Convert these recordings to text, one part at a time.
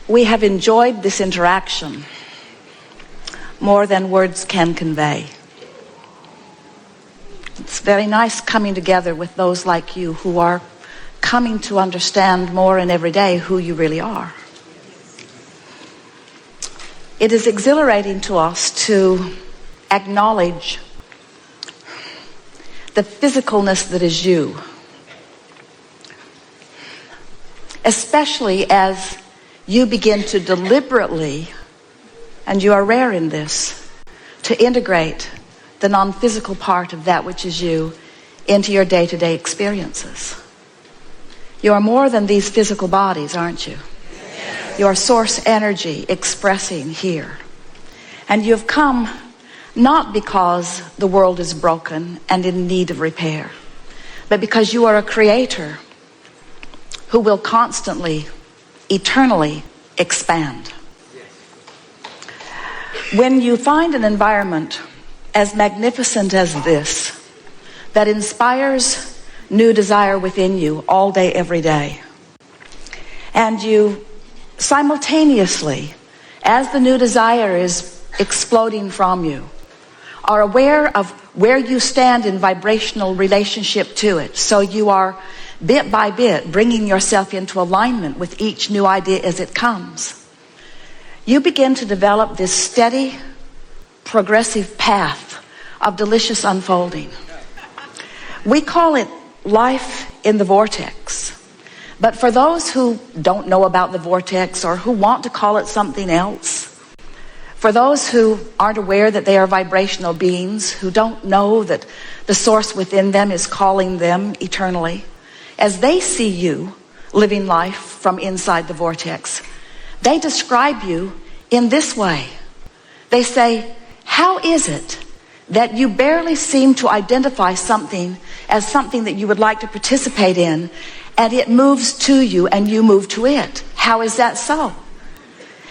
We have enjoyed this interaction more than words can convey. It's very nice coming together with those like you who are coming to understand more and every day who you really are. It is exhilarating to us to acknowledge the physicalness that is you, especially as you begin to deliberately, and you are rare in this, to integrate the non-physical part of that which is you into your day-to-day experiences. You are more than these physical bodies, aren't you? You are source energy expressing here. And you've come not because the world is broken and in need of repair, but because you are a creator who will constantly, eternally expand. When you find an environment as magnificent as this, that inspires new desire within you all day, every day, and you simultaneously, as the new desire is exploding from you, are aware of where you stand in vibrational relationship to it, so you are bit by bit bringing yourself into alignment with each new idea as it comes, you begin to develop this steady, progressive path of delicious unfolding. We call it life in the vortex. But for those who don't know about the vortex or who want to call it something else, for those who aren't aware that they are vibrational beings, who don't know that the source within them is calling them eternally, as they see you living life from inside the vortex, they describe you in this way. They say, how is it that you barely seem to identify something as something that you would like to participate in, and it moves to you and you move to it? How is that so?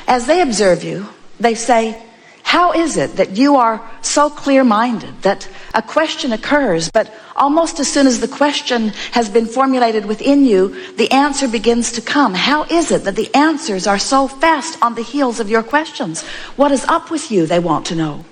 As they observe you, they say, how is it that you are so clear-minded that a question occurs, but almost as soon as the question has been formulated within you, the answer begins to come? How is it that the answers are so fast on the heels of your questions? What is up with you, they want to know.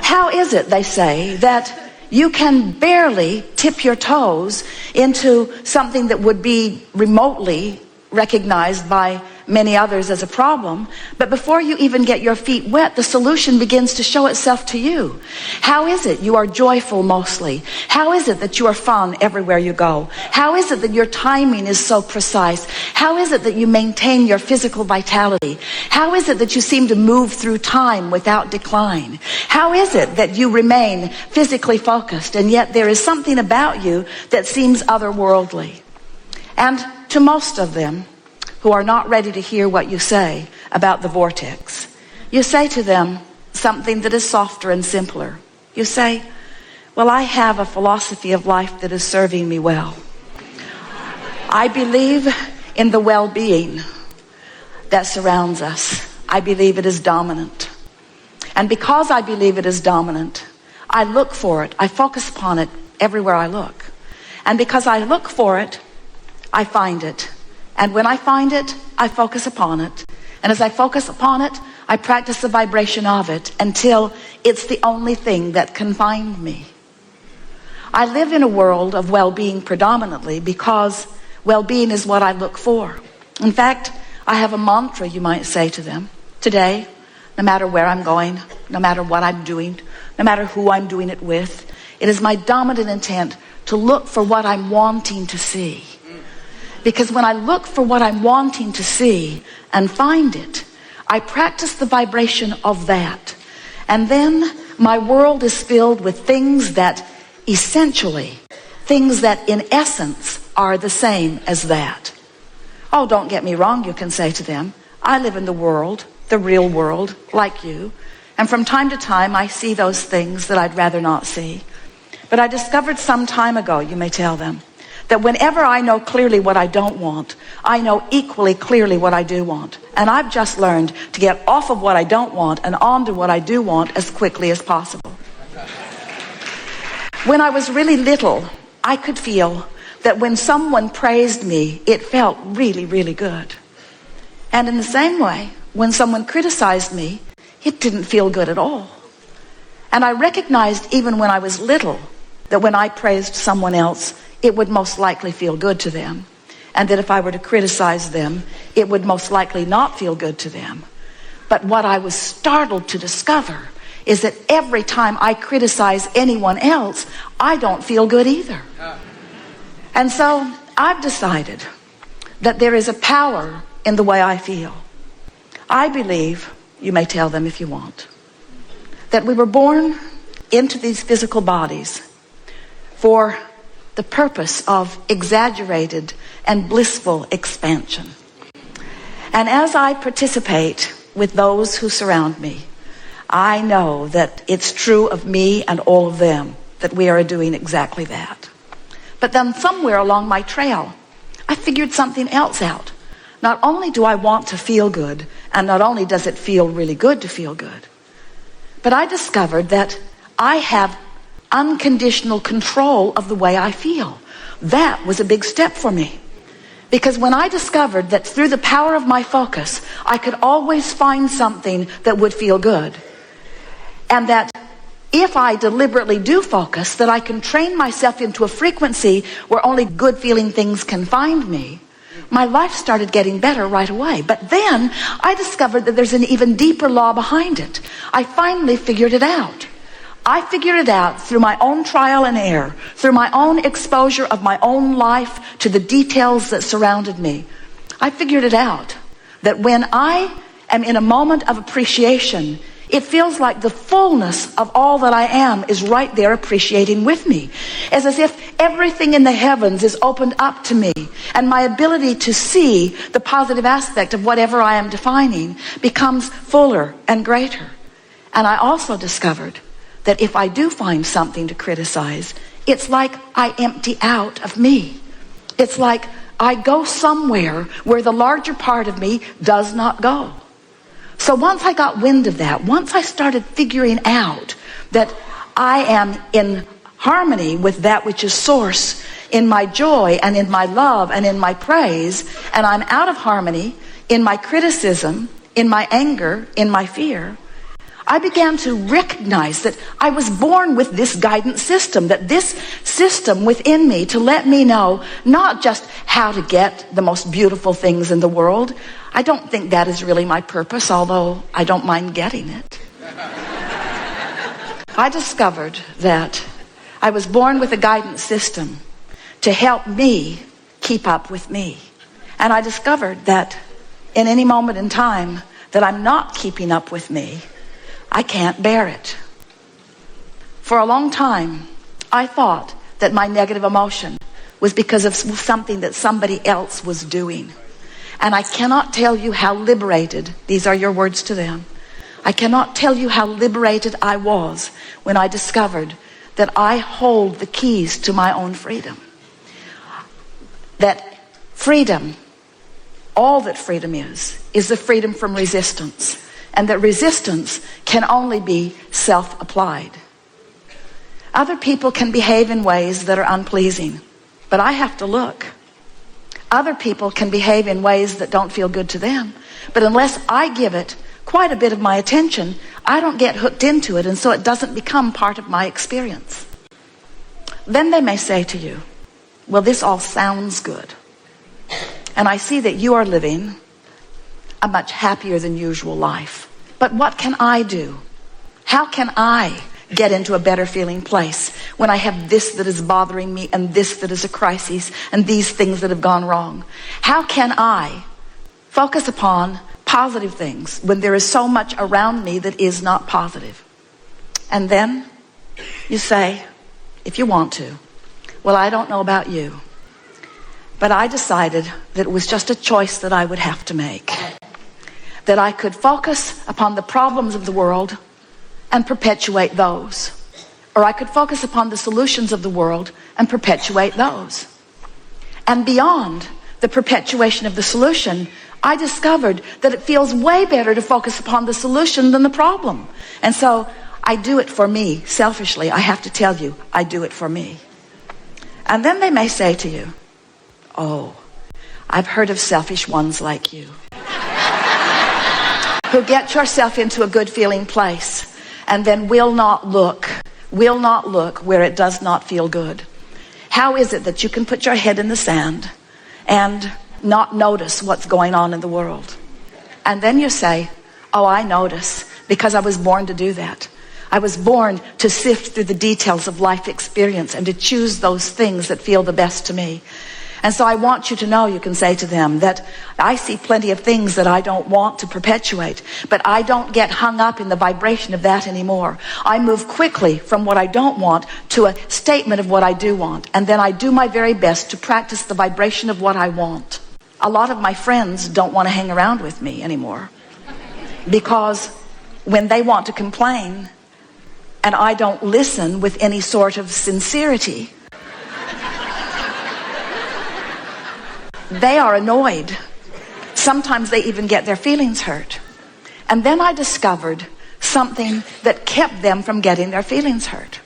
How is it, they say, that you can barely tip your toes into something that would be remotely recognized by many others as a problem, but before you even get your feet wet, the solution begins to show itself to you? How is it you are joyful mostly? How is it that you are fun everywhere you go? How is it that your timing is so precise? How is it that you maintain your physical vitality? How is it that you seem to move through time without decline? How is it that you remain physically focused, and yet there is something about you that seems otherworldly? And to most of them who are not ready to hear what you say about the vortex, you say to them something that is softer and simpler. You say, well, I have a philosophy of life that is serving me well. I believe in the well-being that surrounds us. I believe it is dominant. And because I believe it is dominant, I look for it. I focus upon it everywhere I look. And because I look for it, I find it. And when I find it, I focus upon it. And as I focus upon it, I practice the vibration of it until it's the only thing that can find me. I live in a world of well-being predominantly because well-being is what I look for. In fact, I have a mantra, you might say to them. Today, no matter where I'm going, no matter what I'm doing, no matter who I'm doing it with, it is my dominant intent to look for what I'm wanting to see. Because when I look for what I'm wanting to see and find it, I practice the vibration of that. And then my world is filled with things that essentially, things that in essence are the same as that. Oh, don't get me wrong, you can say to them. I live in the world, the real world, like you. And from time to time, I see those things that I'd rather not see. But I discovered some time ago, you may tell them, that whenever I know clearly what I don't want, I know equally clearly what I do want. And I've just learned to get off of what I don't want and onto what I do want as quickly as possible. When I was really little, I could feel that when someone praised me, it felt really, really good. And in the same way, when someone criticized me, it didn't feel good at all. And I recognized even when I was little that when I praised someone else, it would most likely feel good to them. And that if I were to criticize them, it would most likely not feel good to them. But what I was startled to discover is that every time I criticize anyone else, I don't feel good either. And so I've decided that there is a power in the way I feel. I believe, you may tell them if you want, that we were born into these physical bodies for the purpose of exaggerated and blissful expansion. And as I participate with those who surround me, I know that it's true of me and all of them that we are doing exactly that. But then somewhere along my trail, I figured something else out. Not only do I want to feel good, and not only does it feel really good to feel good, but I discovered that I have unconditional control of the way I feel. That was a big step for me. Because when I discovered that through the power of my focus, I could always find something that would feel good. And that if I deliberately do focus, that I can train myself into a frequency where only good feeling things can find me, my life started getting better right away. But then I discovered that there's an even deeper law behind it. I finally figured it out. I figured it out through my own trial and error, through my own exposure of my own life to the details that surrounded me. I figured it out that when I am in a moment of appreciation, it feels like the fullness of all that I am is right there appreciating with me. It's as if everything in the heavens is opened up to me, and my ability to see the positive aspect of whatever I am defining becomes fuller and greater. And I also discovered that if I do find something to criticize, it's like I empty out of me. It's like I go somewhere where the larger part of me does not go. So once I got wind of that, once I started figuring out that I am in harmony with that which is source, in my joy and in my love and in my praise, and I'm out of harmony in my criticism, in my anger, in my fear, I began to recognize that I was born with this guidance system, that this system within me to let me know not just how to get the most beautiful things in the world. I don't think that is really my purpose, although I don't mind getting it. I discovered that I was born with a guidance system to help me keep up with me. And I discovered that in any moment in time that I'm not keeping up with me, I can't bear it. For a long time, I thought that my negative emotion was because of something that somebody else was doing. And I cannot tell you how liberated, these are your words to them, I cannot tell you how liberated I was when I discovered that I hold the keys to my own freedom. That freedom, all that freedom is the freedom from resistance. And that resistance can only be self-applied. Other people can behave in ways that are unpleasing, but I have to look. Other people can behave in ways that don't feel good to them, but unless I give it quite a bit of my attention, I don't get hooked into it, and so it doesn't become part of my experience. Then they may say to you, well, this all sounds good, and I see that you are living a much happier than usual life. But what can I do? How can I get into a better feeling place when I have this that is bothering me and this that is a crisis and these things that have gone wrong? How can I focus upon positive things when there is so much around me that is not positive? And then you say, if you want to, well, I don't know about you, but I decided that it was just a choice that I would have to make. That I could focus upon the problems of the world and perpetuate those. Or I could focus upon the solutions of the world and perpetuate those. And beyond the perpetuation of the solution, I discovered that it feels way better to focus upon the solution than the problem. And so I do it for me, selfishly. I have to tell you, I do it for me. And then they may say to you, oh, I've heard of selfish ones like you. who get yourself into a good feeling place and then will not look where it does not feel good. How is it that you can put your head in the sand and not notice what's going on in the world? And then you say, oh, I notice, because I was born to do that. I was born to sift through the details of life experience and to choose those things that feel the best to me. And so I want you to know, you can say to them, that I see plenty of things that I don't want to perpetuate, but I don't get hung up in the vibration of that anymore. I move quickly from what I don't want to a statement of what I do want. And then I do my very best to practice the vibration of what I want. A lot of my friends don't want to hang around with me anymore, because when they want to complain and I don't listen with any sort of sincerity, they are annoyed. Sometimes they even get their feelings hurt. And then I discovered something that kept them from getting their feelings hurt.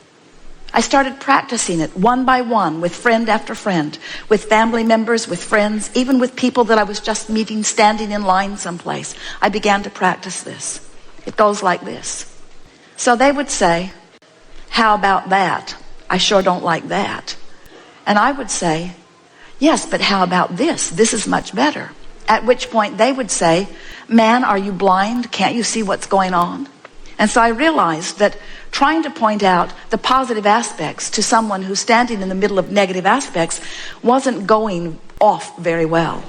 I started practicing it one by one with friend after friend, with family members, with friends, even with people that I was just meeting standing in line someplace. I began to practice this. It goes like this. So they would say, how about that? I sure don't like that. And I would say, yes, but how about this? This is much better. At which point they would say, man, are you blind? Can't you see what's going on? And so I realized that trying to point out the positive aspects to someone who's standing in the middle of negative aspects wasn't going off very well.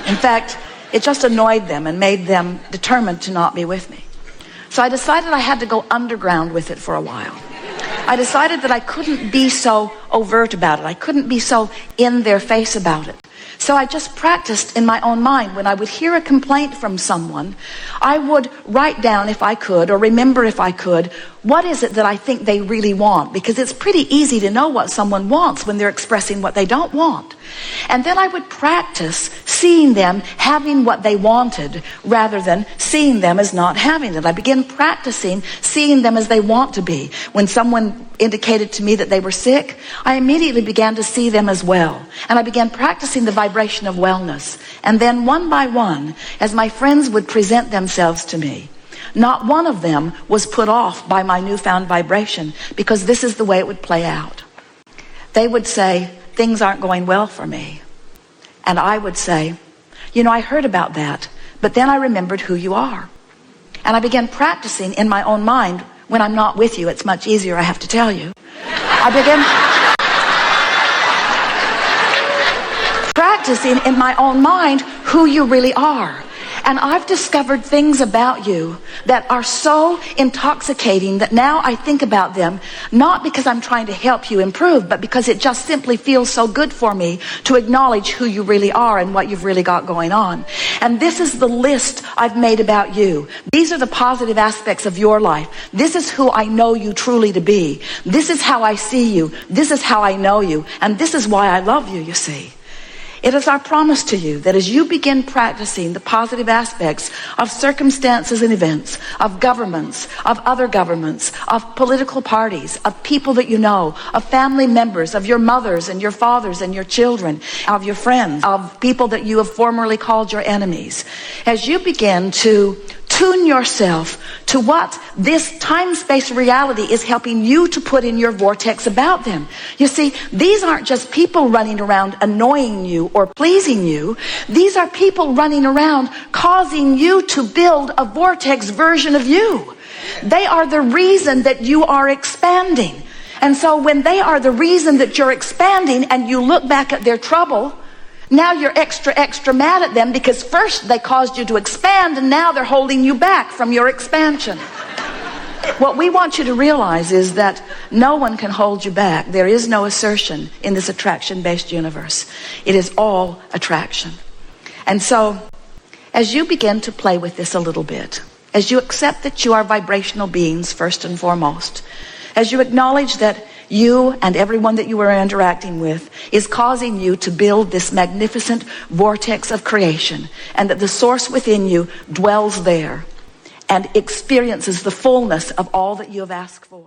In fact, it just annoyed them and made them determined to not be with me. So I decided I had to go underground with it for a while. I decided that I couldn't be so overt about it. I couldn't be so in their face about it. So I just practiced in my own mind. When I would hear a complaint from someone, I would write down, if I could, or remember if I could, what is it that I think they really want? Because it's pretty easy to know what someone wants when they're expressing what they don't want. And then I would practice seeing them having what they wanted rather than seeing them as not having it. I began practicing seeing them as they want to be. When someone indicated to me that they were sick, I immediately began to see them as well. And I began practicing the vibration of wellness. And then one by one, as my friends would present themselves to me, not one of them was put off by my newfound vibration, because this is the way it would play out. They would say, things aren't going well for me. And I would say, you know, I heard about that, but then I remembered who you are. And I began practicing in my own mind. When I'm not with you, it's much easier, I have to tell you. I began practicing in my own mind who you really are. And I've discovered things about you that are so intoxicating that now I think about them, not because I'm trying to help you improve, but because it just simply feels so good for me to acknowledge who you really are and what you've really got going on. And this is the list I've made about you. These are the positive aspects of your life. This is who I know you truly to be. This is how I see you. This is how I know you. And this is why I love you, you see. It is our promise to you that as you begin practicing the positive aspects of circumstances and events, of governments, of other governments, of political parties, of people that you know, of family members, of your mothers and your fathers and your children, of your friends, of people that you have formerly called your enemies, as you begin to tune yourself to what this time-space reality is helping you to put in your vortex about them. You see, these aren't just people running around annoying you or pleasing you. These are people running around causing you to build a vortex version of you. They are the reason that you are expanding. And so when they are the reason that you're expanding and you look back at their trouble, now you're extra mad at them because first they caused you to expand and now they're holding you back from your expansion. What we want you to realize is that no one can hold you back. There is no assertion in this attraction-based universe. It is all attraction. And so as you begin to play with this a little bit, as you accept that you are vibrational beings first and foremost, as you acknowledge that you and everyone that you are interacting with is causing you to build this magnificent vortex of creation, and that the source within you dwells there and experiences the fullness of all that you have asked for.